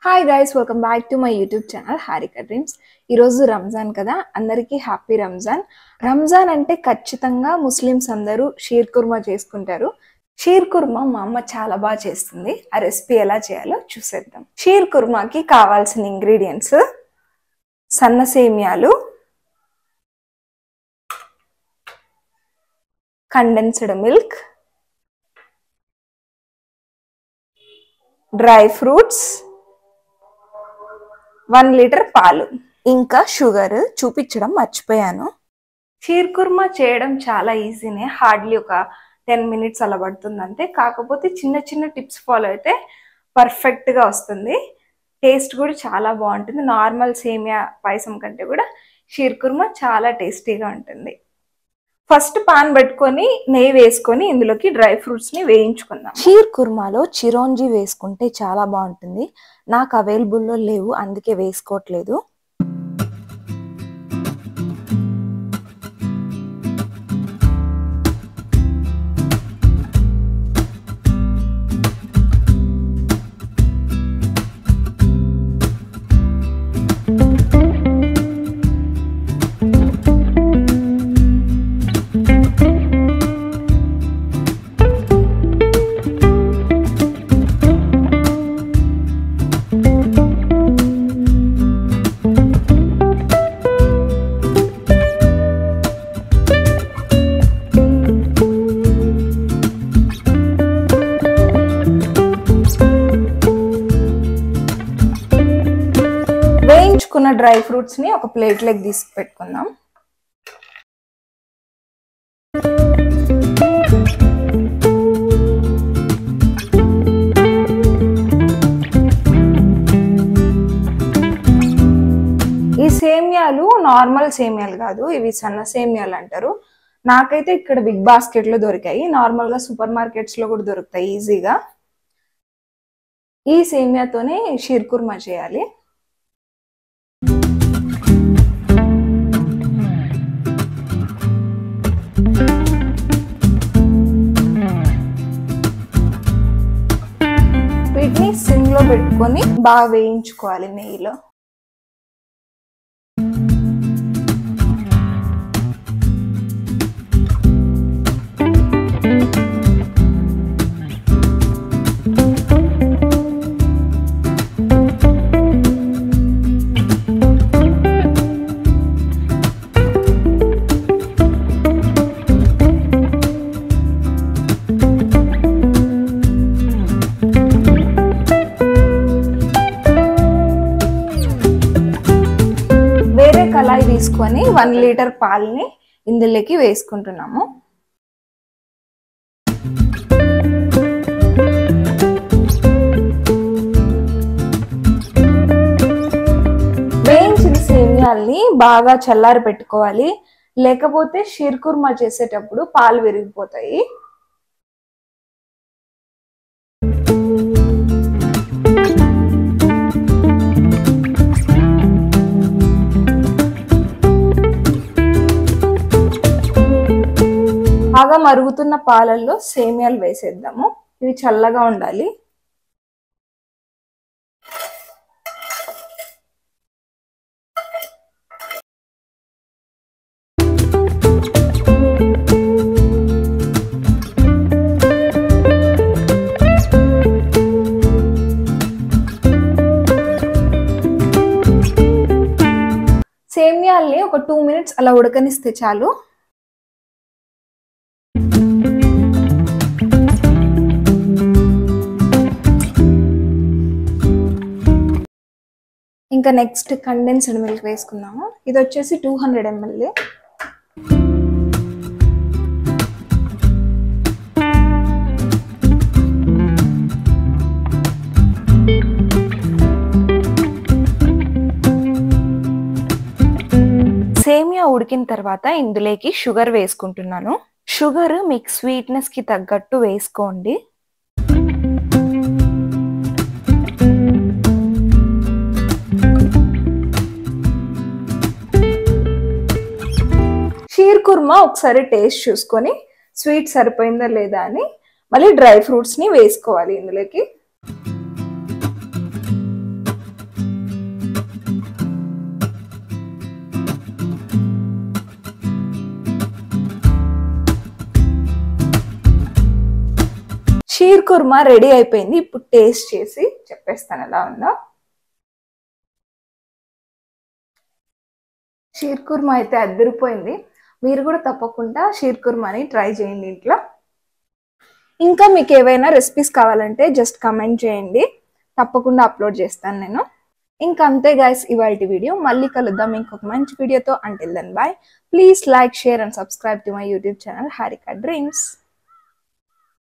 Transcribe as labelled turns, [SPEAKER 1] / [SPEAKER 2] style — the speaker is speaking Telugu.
[SPEAKER 1] Hi guys, welcome back to my YouTube channel Harika dreams. ఈరోజు రంజాన్ కదా, అందరికీ హ్యాపీ రంజాన్. రంజాన్ అంటే ఖచ్చితంగా ముస్లిమ్స్ అందరూ షీర్ కుర్మా చేసుకుంటారు. షీర్ కుర్మా మా అమ్మ చాలా బాగా చేస్తుంది. ఆ రెసిపీ ఎలా చేయాలో చూసేద్దాం. షీర్ కుర్మాకి కావాల్సిన ఇంగ్రీడియంట్స్: సన్న సేమియాలు, condensed milk, dry fruits, 1 litre పాలు, ఇంకా షుగర్. చూపించడం మర్చిపోయాను. షీర్ కుర్మా చేయడం చాలా ఈజీనే, హార్డ్లీ ఒక 10 మినిట్స్ అలా పడుతుంది అంతే. కాకపోతే చిన్న చిన్న టిప్స్ ఫాలో అయితే పర్ఫెక్ట్గా వస్తుంది. టేస్ట్ కూడా చాలా బాగుంటుంది. నార్మల్ సేమియా పాయసం కంటే కూడా షీర్ కుర్మా చాలా టేస్టీగా ఉంటుంది. ఫస్ట్ పాన్ పెట్టుకొని నెయ్యి వేసుకొని ఇందులోకి డ్రై ఫ్రూట్స్ ని వేయించుకుందాం. షీర్ కుర్మాలో చిరోంజి వేసుకుంటే చాలా బాగుంటుంది. నాకు అవైలబుల్లో లేవు, అందుకే వేసుకోవట్లేదు. వేయించుకున్న డ్రై ఫ్రూట్స్ ని ఒక ప్లేట్ లెగ్ తీసి పెట్టుకుందాం. ఈ సేమియాలు నార్మల్ సేమియాలు కాదు, ఇవి సన్న సేమియాలు అంటారు. నాకైతే ఇక్కడ బిగ్ బాస్కెట్ లో దొరికాయి. నార్మల్ గా సూపర్ మార్కెట్స్ లో కూడా దొరుకుతాయి ఈజీగా. ఈ సేమియాతోనే షీర్ కుర్మా చేయాలి. వీటిని సిమ్ లో పెట్టుకొని బాగా వేయించుకోవాలి నెయ్యిలో. కళాయి తీసుకొని 1 లీటర్ పాలని ఇందులోకి వేసుకుంటున్నాము. వేయించిన సేమియాల్ని బాగా చల్లారి పెట్టుకోవాలి, లేకపోతే షీర్ కుర్మా చేసేటప్పుడు పాలు విరిగిపోతాయి. బాగా మరుగుతున్న పాలల్లో సేమియాలు వేసేద్దాము. ఇవి చల్లగా ఉండాలి. సేమియాల్ని ఒక 2 మినిట్స్ అలా ఉడకనిస్తే చాలు. ఇంకా నెక్స్ట్ కండెన్స్డ్ మిల్క్ వేసుకుందాము. ఇది వచ్చేసి 200 ml. సేమియా ఉడికిన తర్వాత ఇందులోకి షుగర్ వేసుకుంటున్నాను. షుగర్ మీకు స్వీట్నెస్ కి తగ్గట్టు వేసుకోండి. షీర్ కుర్మా ఒకసారి టేస్ట్ చూసుకొని స్వీట్ సరిపోయిందా లేదా అని మళ్ళీ డ్రై ఫ్రూట్స్ ని వేసుకోవాలి ఇందులోకి. షీర్ కుర్మా రెడీ అయిపోయింది. ఇప్పుడు టేస్ట్ చేసి చెప్పేస్తాను ఎలా ఉందో. షీర్ కుర్మా అయితే అదిరిపోయింది. మీరు కూడా తప్పకుండా షీర్ కుర్మాని ట్రై చేయండి ఇంట్లో. ఇంకా మీకు ఏవైనా రెసిపీస్ కావాలంటే జస్ట్ కమెంట్ చేయండి, తప్పకుండా అప్లోడ్ చేస్తాను నేను. ఇంకా అంతే గైస్ ఇవాల్టి వీడియో. మళ్ళీ కలుద్దాం ఇంకొక మంచి వీడియోతో. Until then bye. Please like, share and subscribe to my YouTube channel Harika dreams.